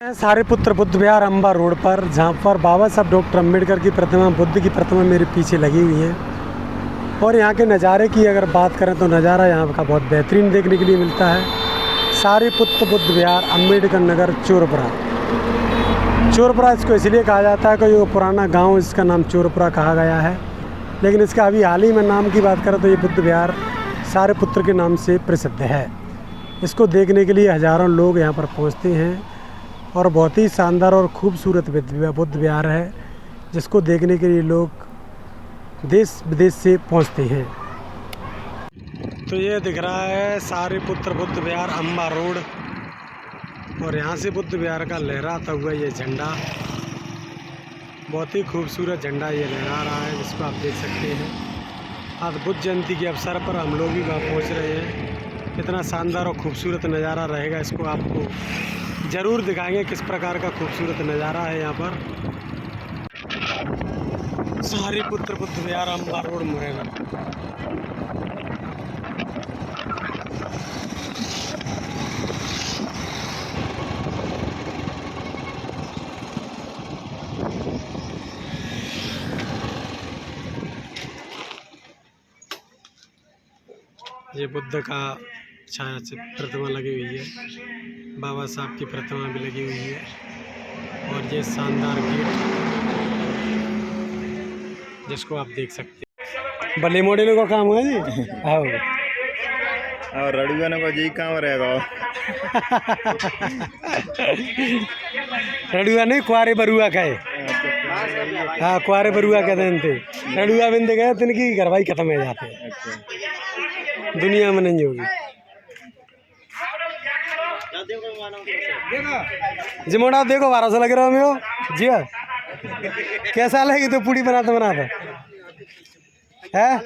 सारीपुत्र बुद्ध विहार Amba road पर, जहाँ पर बाबा साहब डॉक्टर अम्बेडकर की प्रतिमा, बुद्ध की प्रतिमा मेरे पीछे लगी हुई है। और यहाँ के नज़ारे की अगर बात करें तो नज़ारा यहाँ का बहुत बेहतरीन देखने के लिए मिलता है। सारीपुत्र बुद्ध विहार, अम्बेडकर नगर, चोरपुरा। चोरपुरा इसको इसलिए कहा जाता है कि ये पुराना गांव, इसका नाम चोरपुरा कहा गया है, लेकिन इसका अभी हाल ही में नाम की बात करें तो ये बुद्ध विहार सारीपुत्र के नाम से प्रसिद्ध है। इसको देखने के लिए हज़ारों लोग यहाँ पर पहुँचते हैं और बहुत ही शानदार और खूबसूरत बुद्ध विहार है, जिसको देखने के लिए लोग देश विदेश से पहुंचते हैं। तो ये दिख रहा है सारीपुत्र बुद्ध विहार अम्बा रोड, और यहाँ से बुद्ध विहार का लहराता हुआ ये झंडा, बहुत ही खूबसूरत झंडा ये लहरा रहा है, जिसको आप देख सकते हैं। आज बुद्ध जयंती के अवसर पर हम लोग भी वहाँ पहुँच रहे हैं। कितना शानदार और खूबसूरत नज़ारा रहेगा, इसको आपको ज़रूर दिखाएंगे किस प्रकार का खूबसूरत नज़ारा है यहाँ पर। सारीपुत्र बुद्ध विहार अम्बा रोड, मुरैना। ये बुद्ध का छाया प्रतिमा लगी हुई है, बाबा साहब की प्रतिमा भी लगी हुई है, और ये शानदार गेट जिसको आप देख सकते हैं। बल्ले मॉडल का काम है जी। आओ और रड़ुआ को जी काम रहेगा। रड़ुआ नहीं, कुआरे बरुआ का है। हाँ, कुआरे बरुआ कहते हैं थे। रड़ुआ बिंद गए तो इनकी घरवाई खत्म हो जाते हैं, दुनिया में नहीं होगी। जी मोड़ा देखो 1200 लग रहा है हो जी। कैसा लगी तो पूड़ी बनाते बनाते है,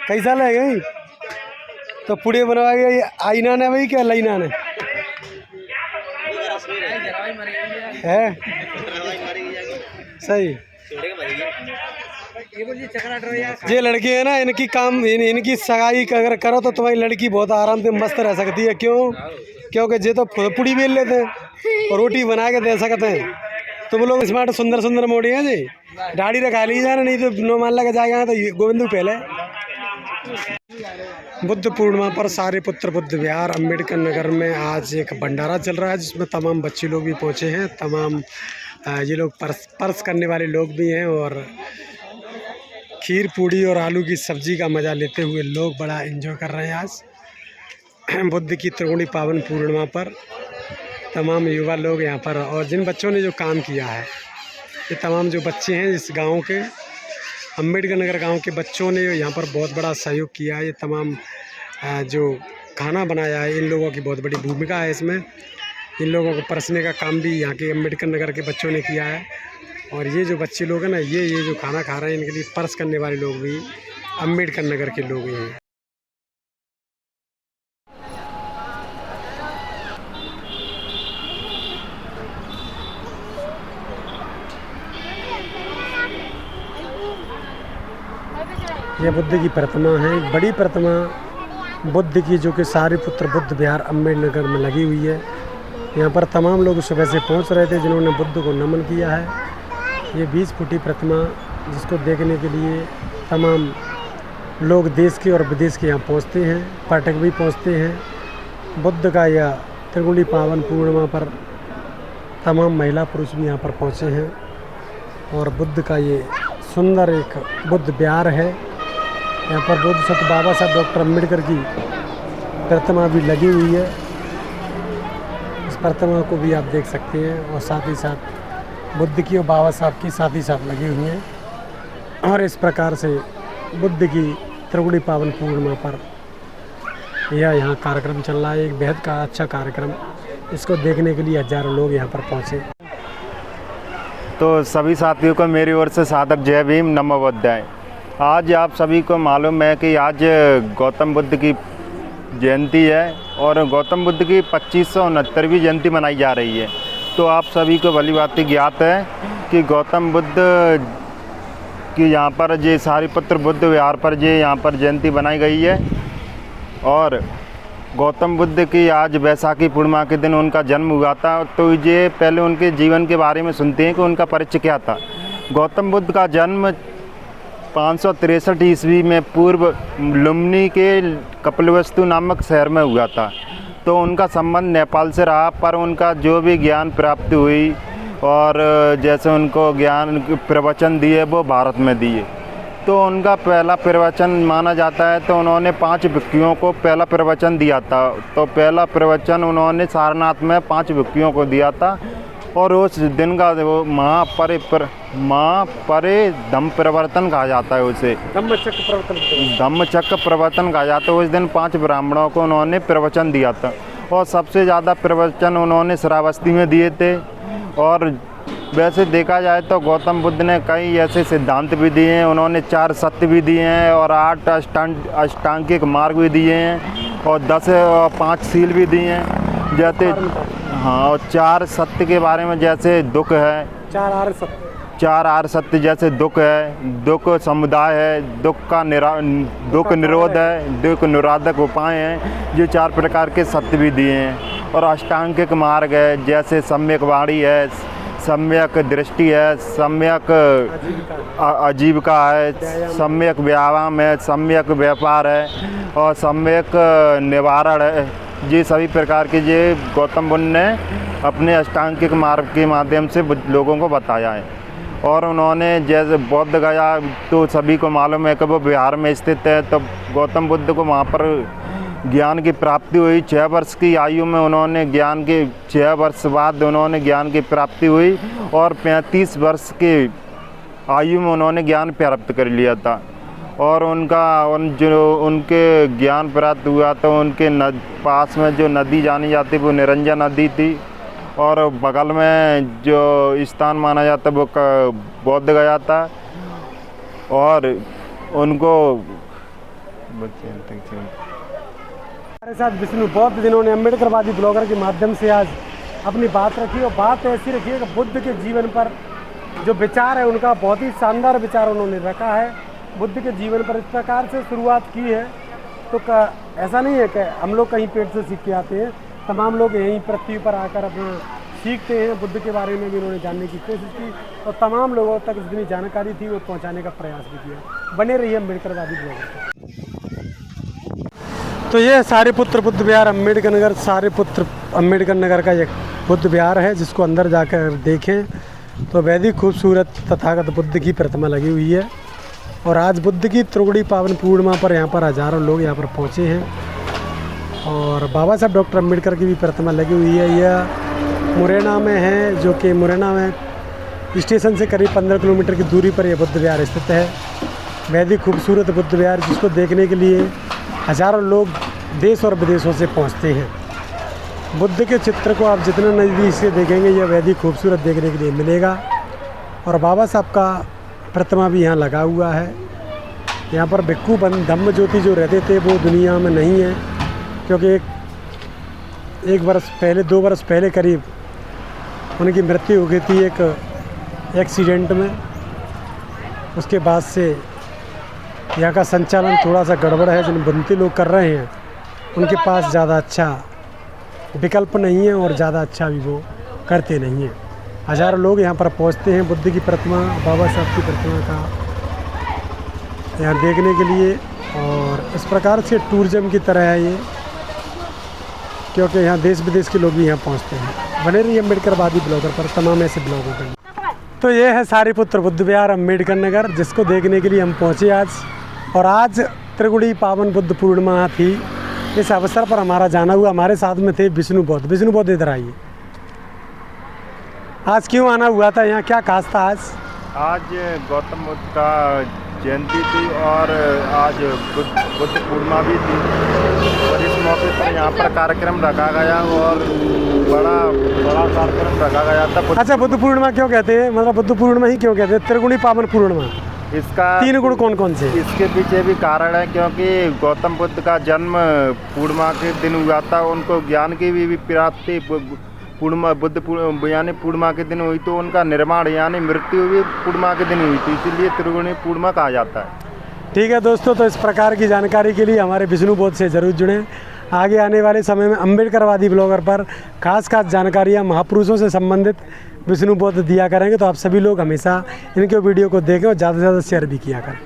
कई साल है गई तो पूड़ी बनवा गई। आईना ने भाई क्या लईना ने है सही। ये लड़की है ना, इनकी काम इनकी सगाई अगर करो तो तुम्हारी लड़की बहुत आराम से मस्त रह सकती है। क्यों? क्योंकि ये तो पूड़ी बेल लेते हैं और रोटी बना के दे सकते हैं। तुम लोग स्मार्ट सुंदर सुंदर मोड़ी हैं जी, दाढ़ी रखा लीजिए ना, नहीं तो नो मान लगा जाएगा तो गोविंदू पहले। बुद्ध पूर्णिमा पर सारीपुत्र बुद्ध विहार अम्बेडकर नगर में आज एक भंडारा चल रहा है, जिसमें तमाम बच्चे लोग भी पहुंचे हैं। तमाम ये लोग पर्स करने वाले लोग भी हैं, और खीर पूड़ी और आलू की सब्जी का मज़ा लेते हुए लोग बड़ा एंजॉय कर रहे हैं। आज बुद्ध की त्रिगुणी पावन पूर्णिमा पर तमाम युवा लोग यहाँ पर, और जिन बच्चों ने जो काम किया है, ये तमाम जो बच्चे हैं इस गांव के, अम्बेडकर नगर गांव के बच्चों ने यहाँ पर बहुत बड़ा सहयोग किया है। ये तमाम जो खाना बनाया है, इन लोगों की बहुत बड़ी भूमिका है इसमें। इन लोगों को परसने का काम भी यहाँ के अम्बेडकर नगर के बच्चों ने किया है। और ये जो बच्चे लोग हैं ना, ये जो खाना खा रहे हैं, इनके लिए पर्स करने वाले लोग भी अम्बेडकर नगर के लोग ही हैं। ये बुद्ध की प्रतिमा है, एक बड़ी प्रतिमा बुद्ध की, जो कि सारीपुत्र बुद्ध विहार अम्बेडकर नगर में लगी हुई है। यहाँ पर तमाम लोग सुबह से पहुँच रहे थे, जिन्होंने बुद्ध को नमन किया है। ये 20 फुटी प्रतिमा, जिसको देखने के लिए तमाम लोग देश के और विदेश के यहाँ पहुँचते हैं, पर्यटक भी पहुँचते हैं। बुद्ध का यह त्रिगुणी पावन पूर्णिमा पर तमाम महिला पुरुष भी यहाँ पर पहुँचे हैं, और बुद्ध का ये सुंदर एक बुद्ध विहार है। यहाँ पर बुद्ध सत बाबा साहब डॉक्टर अम्बेडकर की प्रतिमा भी लगी हुई है। इस प्रतिमा को भी आप देख सकते हैं, और साथ ही साथ बुद्ध की और बाबा साहब की साथ ही साथ लगी हुई हैं। और इस प्रकार से बुद्ध की त्रिगुणी पावन पूर्णिमा पर यह यहाँ कार्यक्रम चल रहा है, एक बेहद का अच्छा कार्यक्रम। इसको देखने के लिए हजारों लोग यहाँ पर पहुँचे। तो सभी साथियों को मेरी ओर से सादर जय भीम, नमो बुद्धाय। आज आप सभी को मालूम है कि आज गौतम बुद्ध की जयंती है, और गौतम बुद्ध की 2569वीं जयंती मनाई जा रही है। तो आप सभी को भली भांति ज्ञात है कि गौतम बुद्ध की यहाँ पर ये सारीपुत्र बुद्ध विहार पर ये यहाँ पर जयंती बनाई गई है। और गौतम बुद्ध की आज वैसाखी पूर्णिमा के दिन उनका जन्म हुआ था। तो ये पहले उनके जीवन के बारे में सुनते हैं कि उनका परिचय क्या था। गौतम बुद्ध का जन्म 563 ईस्वी में पूर्व लुम्बिनी के कपिलवस्तु नामक शहर में हुआ था। तो उनका संबंध नेपाल से रहा, पर उनका जो भी ज्ञान प्राप्ति हुई और जैसे उनको ज्ञान प्रवचन दिए वो भारत में दिए। तो उनका पहला प्रवचन माना जाता है, तो उन्होंने 5 भिक्षुओं को पहला प्रवचन दिया था। तो पहला प्रवचन उन्होंने सारनाथ में 5 भिक्षुओं को दिया था और उस दिन का वो महापरे धम्म प्रवर्तन कहा जाता है। उसे धम्मचक्र प्रवर्तन कहा जाता है। उस दिन 5 ब्राह्मणों को उन्होंने प्रवचन दिया था और सबसे ज़्यादा प्रवचन उन्होंने श्रावस्ती में दिए थे। और वैसे देखा जाए तो गौतम बुद्ध ने कई ऐसे सिद्धांत भी दिए हैं। उन्होंने 4 सत्य भी दिए हैं और 8 अष्टांगिक मार्ग भी दिए हैं और 10 और 5 शील भी दिए हैं। जैसे हाँ, और 4 सत्य के बारे में, जैसे दुख है, 4 आर्य सत्य, जैसे दुख है, दुख समुदाय है, दुख निरोध है, दुख निरोधक उपाय हैं। ये 4 प्रकार के सत्य भी दिए हैं। और अष्टांगिक मार्ग है, जैसे सम्यक वाणी है, सम्यक दृष्टि है, सम्यक आजीविका है, सम्यक व्यायाम है, सम्यक व्यापार है और सम्यक निवारण है। ये सभी प्रकार के ये गौतम बुद्ध ने अपने अष्टांगिक मार्ग के माध्यम से लोगों को बताया है। और उन्होंने जैसे बौद्ध गया, तो सभी को मालूम है कि वो बिहार में स्थित है। तो गौतम बुद्ध को वहाँ पर ज्ञान की प्राप्ति हुई। 6 वर्ष की आयु में उन्होंने 6 वर्ष बाद उन्होंने ज्ञान की प्राप्ति हुई और 35 वर्ष की आयु में उन्होंने ज्ञान प्राप्त कर लिया था। और उनके ज्ञान प्राप्त हुआ तो उनके पास में जो नदी जानी जाती वो निरंजन नदी थी और बगल में जो स्थान माना जाता वो बौद्ध गया था। और उनको हमारे साथ विष्णु बौद्ध, जिन्होंने अम्बेडकरवादी ब्लॉगर के माध्यम से आज अपनी बात रखी। और बात ऐसी रखी है कि बुद्ध के जीवन पर जो विचार है उनका बहुत ही शानदार विचार उन्होंने रखा है। बुद्ध के जीवन पर इस प्रकार से शुरुआत की है। तो ऐसा नहीं है कि हम लोग कहीं पेट से सीख के आते हैं, तमाम लोग यहीं पृथ्वी पर आकर अपना सीखते हैं। बुद्ध के बारे में भी उन्होंने जानने की कोशिश की और तमाम लोगों तक जितनी जानकारी थी वो पहुंचाने का प्रयास भी किया। बने रहिए अम्बेडकरवादी ब्लॉगर। तो ये सारीपुत्र बुद्ध विहार अम्बेडकर नगर, सारीपुत्र अम्बेडकर नगर का एक बुद्ध विहार है, जिसको अंदर जाकर देखें तो वैदिक खूबसूरत तथागत बुद्ध की प्रतिमा लगी हुई है। और आज बुद्ध की त्रिगुणी पावन पूर्णिमा पर यहाँ पर हज़ारों लोग यहाँ पर पहुँचे हैं। और बाबा साहब डॉक्टर अम्बेडकर की भी प्रतिमा लगी हुई है। यह मुरैना में है, जो कि मुरैना में स्टेशन से करीब 15 किलोमीटर की दूरी पर यह बुद्ध विहार स्थित है। वैदिक खूबसूरत बुद्ध विहार, जिसको देखने के लिए हज़ारों लोग देश और विदेशों से पहुंचते हैं। बुद्ध के चित्र को आप जितना नज़दीक से देखेंगे यह वैदिक खूबसूरत देखने के लिए मिलेगा। और बाबा साहब का प्रतिमा भी यहाँ लगा हुआ है। यहाँ पर भिक्खु धम्म ज्योति जो रहते थे वो दुनिया में नहीं है, क्योंकि एक वर्ष पहले 2 वर्ष पहले करीब उनकी मृत्यु हो गई थी एक एक्सीडेंट में। उसके बाद से यहाँ का संचालन थोड़ा सा गड़बड़ है। जिन बुनती लोग कर रहे हैं उनके पास ज़्यादा अच्छा विकल्प नहीं है और ज़्यादा अच्छा भी वो करते नहीं हैं। हज़ारों लोग यहाँ पर पहुँचते हैं बुद्ध की प्रतिमा, बाबा साहब की प्रतिमा का यहाँ देखने के लिए। और इस प्रकार से टूरिज्म की तरह है ये, क्योंकि यहाँ देश विदेश के लोग भी यहाँ पहुँचते हैं। बने रहिए अम्बेडकरवादी ब्लॉगर पर तमाम ऐसे ब्लॉगों पर। तो ये है सारीपुत्र बुद्ध विहार अम्बेडकर नगर, जिसको देखने के लिए हम पहुँचे आज। और आज त्रिगुणी पावन बुद्ध पूर्णिमा थी। इस अवसर पर हमारा जाना हुआ। हमारे साथ में थे विष्णु बौद्ध। विष्णु बौद्ध इधर आइए। आज क्यों आना हुआ था यहाँ, क्या खास था आज गौतम बुद्ध का जयंती थी और आज बुद्ध पूर्णिमा भी थी। और इस मौके पर यहाँ पर कार्यक्रम रखा गया और बड़ा कार्यक्रम रखा गया था। अच्छा, बुद्ध पूर्णिमा क्यों कहते हैं, मतलब बुद्ध पूर्णिमा ही क्यों कहते हैं, त्रिगुणी पावन पूर्णिमा? इसका 3 गुण कौन कौन से? इसके पीछे भी कारण है, क्योंकि गौतम बुद्ध का जन्म पूर्णिमा के दिन हुआ था। उनको ज्ञान की भी प्राप्ति पूर्णिमा यानी पूर्णिमा के दिन हुई, तो उनका निर्माण यानी मृत्यु भी पूर्णिमा के दिन हुई थी, इसलिए त्रिगुणी पूर्णिमा कहा जाता है। ठीक है दोस्तों, तो इस प्रकार की जानकारी के लिए हमारे विष्णु बौद्ध से ज़रूर जुड़ें। आगे आने वाले समय में अम्बेडकरवादी ब्लॉगर पर खास जानकारियाँ महापुरुषों से संबंधित विष्णु बौद्ध दिया करेंगे। तो आप सभी लोग हमेशा इनके वीडियो को देखें और ज़्यादा से ज़्यादा शेयर भी किया करें।